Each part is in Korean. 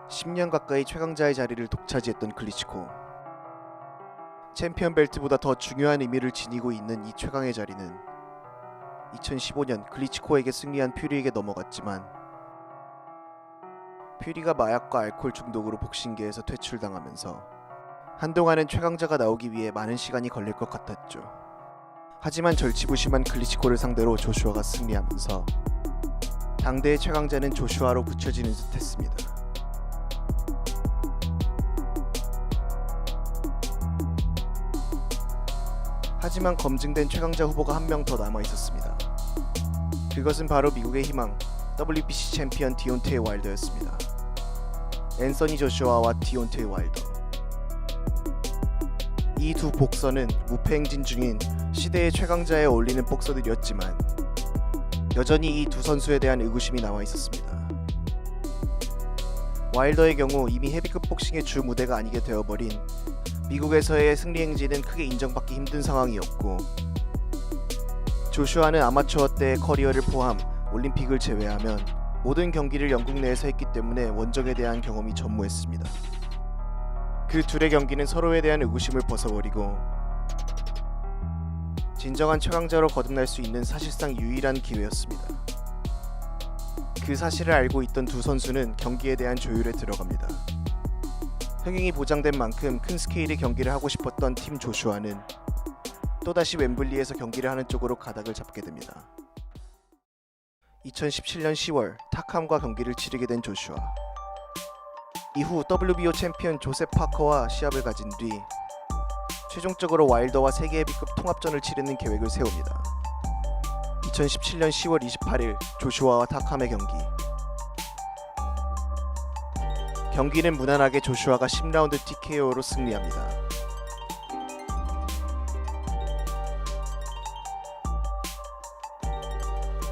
10년 가까이 최강자의 자리를 독차지했던 클리치코. 챔피언 벨트보다 더 중요한 의미를 지니고 있는 이 최강의 자리는 2015년 클리치코에게 승리한 퓨리에게 넘어갔지만 퓨리가 마약과 알코올 중독으로 복싱계에서 퇴출당하면서 한동안은 최강자가 나오기 위해 많은 시간이 걸릴 것 같았죠. 하지만 절치부심한 클리치코를 상대로 조슈아가 승리하면서 당대의 최강자는 조슈아로 굳혀지는 듯 했습니다. 하지만 검증된 최강자 후보가 한 명 더 남아있었습니다. 그것은 바로 미국의 희망, WBC 챔피언 디온테이 와일더였습니다. 앤서니 조슈아와 디온테이 와일더. 이 두 복서는 무패 행진 중인 시대의 최강자에 어울리는 복서들이었지만 여전히 이 두 선수에 대한 의구심이 남아있었습니다. 와일더의 경우 이미 헤비급 복싱의 주 무대가 아니게 되어버린 미국에서의 승리 행진은 크게 인정받기 힘든 상황이었고, 조슈아는 아마추어 때의 커리어를 포함 올림픽을 제외하면 모든 경기를 영국 내에서 했기 때문에 원정에 대한 경험이 전무했습니다. 그 둘의 경기는 서로에 대한 의구심을 벗어버리고 진정한 최강자로 거듭날 수 있는 사실상 유일한 기회였습니다. 그 사실을 알고 있던 두 선수는 경기에 대한 조율에 들어갑니다. 흥행이 보장된 만큼 큰 스케일의 경기를 하고 싶었던 팀 조슈아는 또다시 웸블리에서 경기를 하는 쪽으로 가닥을 잡게 됩니다. 2017년 10월 타캄과 경기를 치르게 된 조슈아. 이후 WBO 챔피언 조셉 파커와 시합을 가진 뒤 최종적으로 와일더와 세계 헤비급 통합전을 치르는 계획을 세웁니다. 2017년 10월 28일 조슈아와 타캄의 경기는 무난하게 조슈아가 10라운드 TKO로 승리합니다.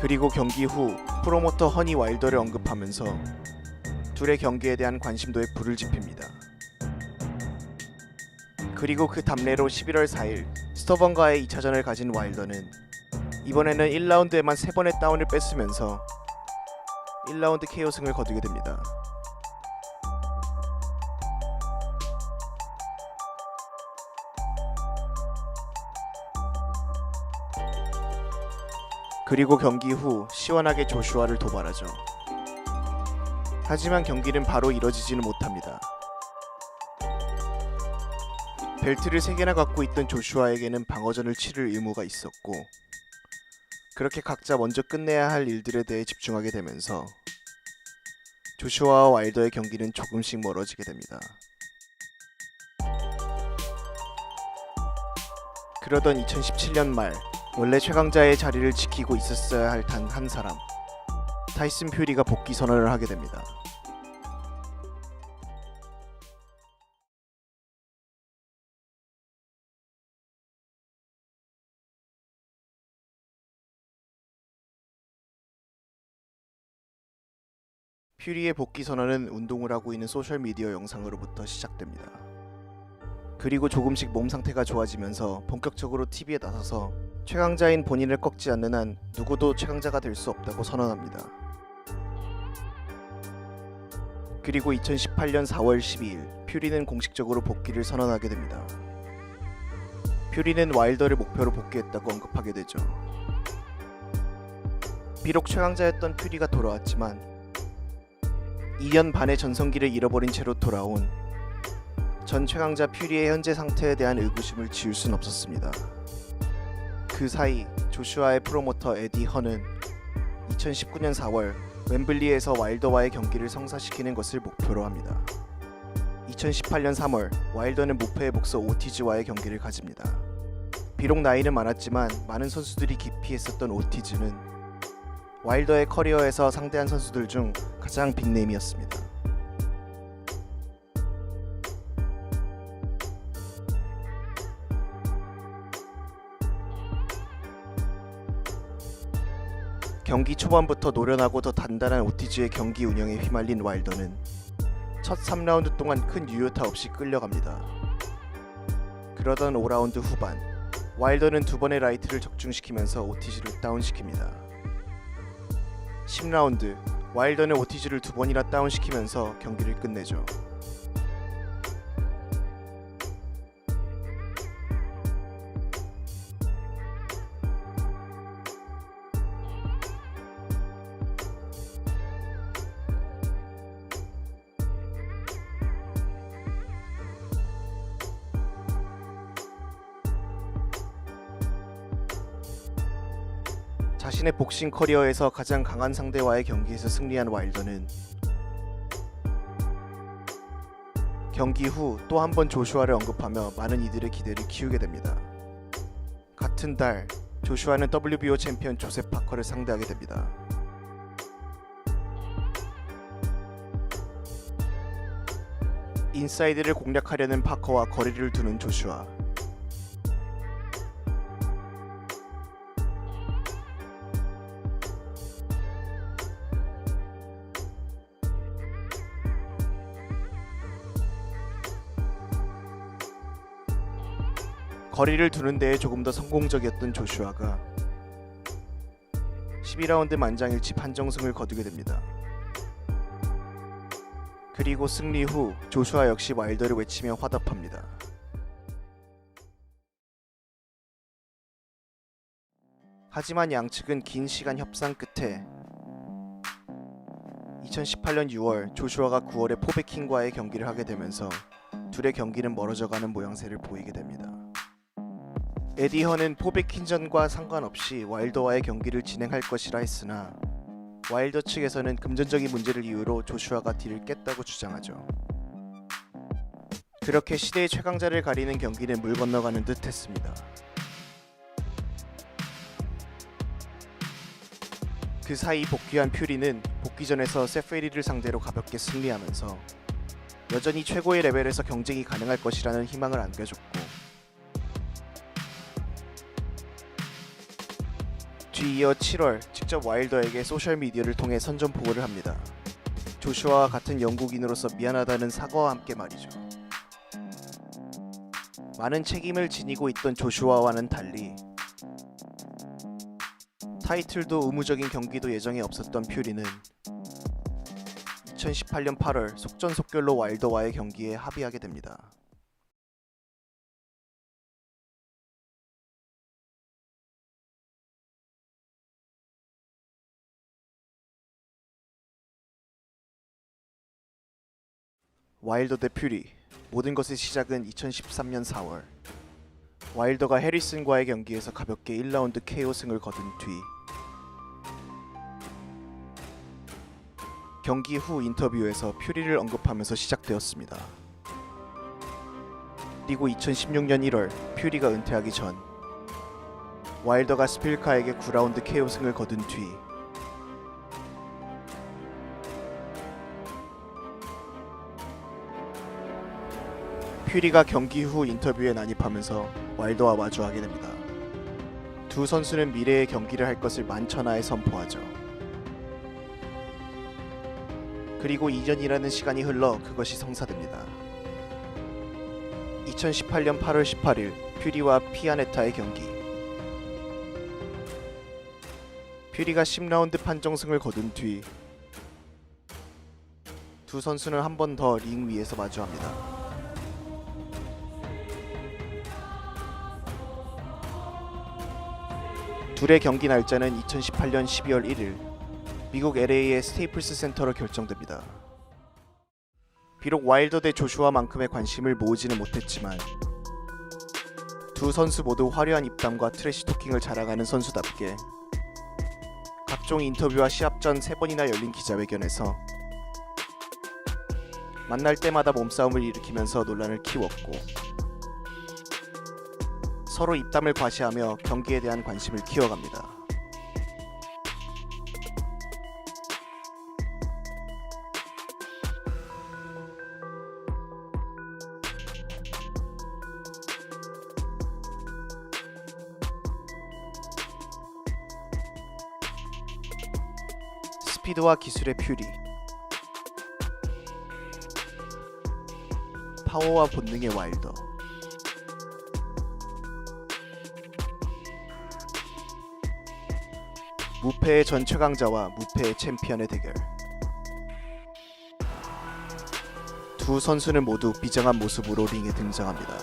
그리고 경기 후 프로모터 허니 와일더를 언급하면서 둘의 경기에 대한 관심도에 불을 지핍니다. 그리고 그 답례로 11월 4일 스터번과의 2차전을 가진 와일더는 이번에는 1라운드에만 3번의 다운을 뺐으면서 1라운드 KO 승을 거두게 됩니다. 그리고 경기 후 시원하게 조슈아를 도발하죠. 하지만 경기는 바로 이뤄지지는 못합니다. 벨트를 3개나 갖고 있던 조슈아에게는 방어전을 치를 의무가 있었고, 그렇게 각자 먼저 끝내야 할 일들에 대해 집중하게 되면서 조슈아와 와일더의 경기는 조금씩 멀어지게 됩니다. 그러던 2017년 말, 원래 최강자의 자리를 지키고 있었어야 할 단 한 사람, 타이슨 퓨리가 복귀 선언을 하게 됩니다. 퓨리의 복귀 선언은 운동을 하고 있는 소셜미디어 영상으로부터 시작됩니다. 그리고 조금씩 몸 상태가 좋아지면서 본격적으로 TV에 나서서 최강자인 본인을 꺾지 않는 한 누구도 최강자가 될 수 없다고 선언합니다. 그리고 2018년 4월 12일 퓨리는 공식적으로 복귀를 선언하게 됩니다. 퓨리는 와일더를 목표로 복귀했다고 언급하게 되죠. 비록 최강자였던 퓨리가 돌아왔지만 2년 반의 전성기를 잃어버린 채로 돌아온 전 최강자 퓨리의 현재 상태에 대한 의구심을 지울 순 없었습니다. 그 사이 조슈아의 프로모터 에디 헌은 2019년 4월 웸블리에서 와일더와의 경기를 성사시키는 것을 목표로 합니다. 2018년 3월 와일더는 무패의 복서 오티즈와의 경기를 가집니다. 비록 나이는 많았지만 많은 선수들이 기피했었던 오티즈는 와일더의 커리어에서 상대한 선수들 중 가장 빅네임이었습니다. 경기 초반부터 노련하고 더 단단한 오티즈의 경기 운영에 휘말린 와일더는 첫 3라운드 동안 큰 유효타 없이 끌려갑니다. 그러던 5라운드 후반, 와일더는 2번의 라이트를 적중시키면서 오티즈를 다운시킵니다. 10라운드 와일더는 오티즈를 2번이나 다운시키면서 경기를 끝내죠. 자신의 복싱 커리어에서 가장 강한 상대와의 경기에서 승리한 와일더는 경기 후 또 한 번 조슈아를 언급하며 많은 이들의 기대를 키우게 됩니다. 같은 달 조슈아는 WBO 챔피언 조셉 파커를 상대하게 됩니다. 인사이드를 공략하려는 파커와 거리를 두는 조슈아. 거리를 두는 데에 조금 더 성공적이었던 조슈아가 12라운드 만장일치 판정승을 거두게 됩니다. 그리고 승리 후 조슈아 역시 와일더를 외치며 화답합니다. 하지만 양측은 긴 시간 협상 끝에 2018년 6월 조슈아가 9월에 포베킹과의 경기를 하게 되면서 둘의 경기는 멀어져가는 모양새를 보이게 됩니다. 에디 헌은 포베킹전과 상관없이 와일더와의 경기를 진행할 것이라 했으나 와일더 측에서는 금전적인 문제를 이유로 조슈아가 딜을 깼다고 주장하죠. 그렇게 시대의 최강자를 가리는 경기는 물 건너가는 듯 했습니다. 그 사이 복귀한 퓨리는 복귀전에서 세프에리를 상대로 가볍게 승리하면서 여전히 최고의 레벨에서 경쟁이 가능할 것이라는 희망을 안겨줬고, 뒤이어 7월 직접 와일더에게 소셜미디어를 통해 선전포고를 합니다. 조슈아와 같은 영국인으로서 미안하다는 사과와 함께 말이죠. 많은 책임을 지니고 있던 조슈아와는 달리 타이틀도 의무적인 경기도 예정에 없었던 퓨리는 2018년 8월 속전속결로 와일더와의 경기에 합의하게 됩니다. 와일더 대 퓨리. 모든 것의 시작은 2013년 4월 와일더가 해리슨과의 경기에서 가볍게 1라운드 KO 승을 거둔 뒤 경기 후 인터뷰에서 퓨리를 언급하면서 시작되었습니다. 그리고 2016년 1월 퓨리가 은퇴하기 전 와일더가 스필카에게 9라운드 KO 승을 거둔 뒤 퓨리가 경기 후 인터뷰에 난입하면서 와일더와 마주하게 됩니다. 두 선수는 미래의 경기를 할 것을 만천하에 선포하죠. 그리고 2년이라는 시간이 흘러 그것이 성사됩니다. 2018년 8월 18일 퓨리와 피아네타의 경기. 퓨리가 10라운드 판정승을 거둔 뒤 두 선수는 한 번 더 링 위에서 마주합니다. 둘의 경기 날짜는 2018년 12월 1일 미국 LA의 스테이플스 센터로 결정됩니다. 비록 와일더 대 조슈아만큼의 관심을 모으지는 못했지만 두 선수 모두 화려한 입담과 트래시 토킹을 자랑하는 선수답게 각종 인터뷰와 시합 전 3번이나 열린 기자회견에서 만날 때마다 몸싸움을 일으키면서 논란을 키웠고 서로 입담을 과시하며 경기에 대한 관심을 키워갑니다. 스피드와 기술의 퓨리, 파워와 본능의 와일더. 무패의 전 최강자와 무패의 챔피언의 대결. 두 선수는 모두 비장한 모습으로 링에 등장합니다.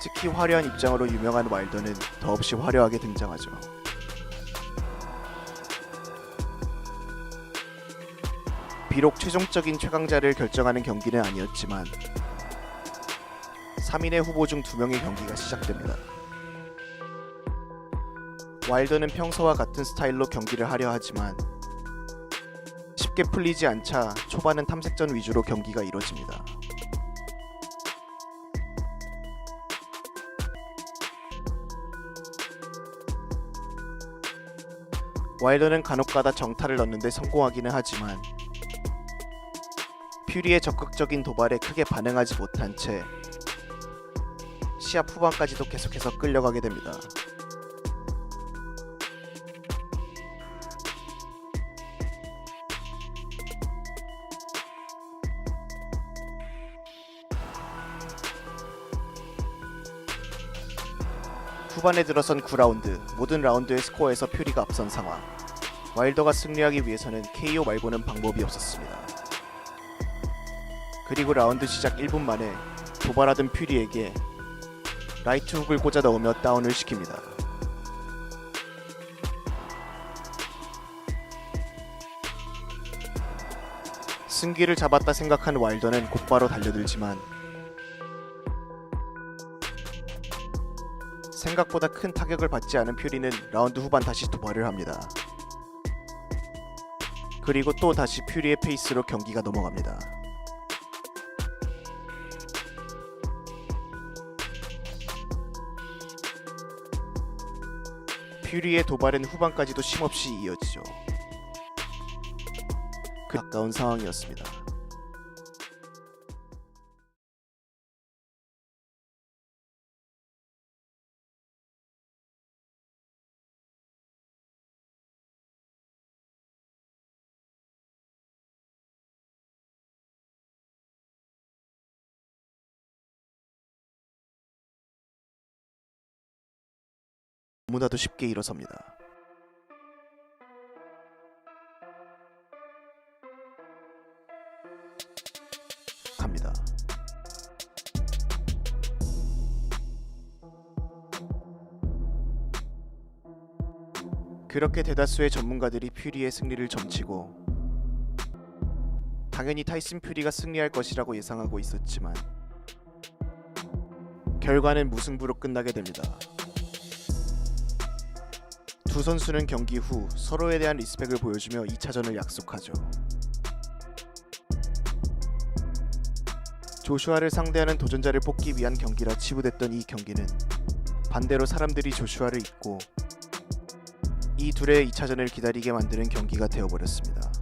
특히 화려한 입장으로 유명한 와일더는 더없이 화려하게 등장하죠. 비록 최종적인 최강자를 결정하는 경기는 아니었지만 3인의 후보 중 2명의 경기가 시작됩니다. 와일더는 평소와 같은 스타일로 경기를 하려 하지만 쉽게 풀리지 않자 초반은 탐색전 위주로 경기가 이뤄집니다. 와일더는 간혹가다 정타를 넣는데 성공하기는 하지만 퓨리의 적극적인 도발에 크게 반응하지 못한 채 시합 후반까지도 계속해서 끌려가게 됩니다. 후반에 들어선 9라운드, 모든 라운드의 스코어에서 퓨리가 앞선 상황. 와일더가 승리하기 위해서는 KO 말고는 방법이 없었습니다. 그리고 라운드 시작 1분 만에 도발하던 퓨리에게 라이트 훅을 꽂아 넣으며 다운을 시킵니다. 승기를 잡았다 생각한 와일더는 곧바로 달려들지만 생각보다 큰 타격을 받지 않은 퓨리는 라운드 후반 다시 도발을 합니다. 그리고 또 다시 퓨리의 페이스로 경기가 넘어갑니다. 퓨리의 도발은 후반까지도 쉼없이 이어지죠. 가까운 상황이었습니다. 너무나도 쉽게 일어섭니다. 갑니다. 그렇게 대다수의 전문가들이 퓨리의 승리를 점치고 당연히 타이슨 퓨리가 승리할 것이라고 예상하고 있었지만 결과는 무승부로 끝나게 됩니다. 두 선수는 경기 후 서로에 대한 리스펙을 보여주며 2차전을 약속하죠. 조슈아를 상대하는 도전자를 뽑기 위한 경기라 치부됐던 이 경기는 반대로 사람들이 조슈아를 잊고 이 둘의 2차전을 기다리게 만드는 경기가 되어버렸습니다.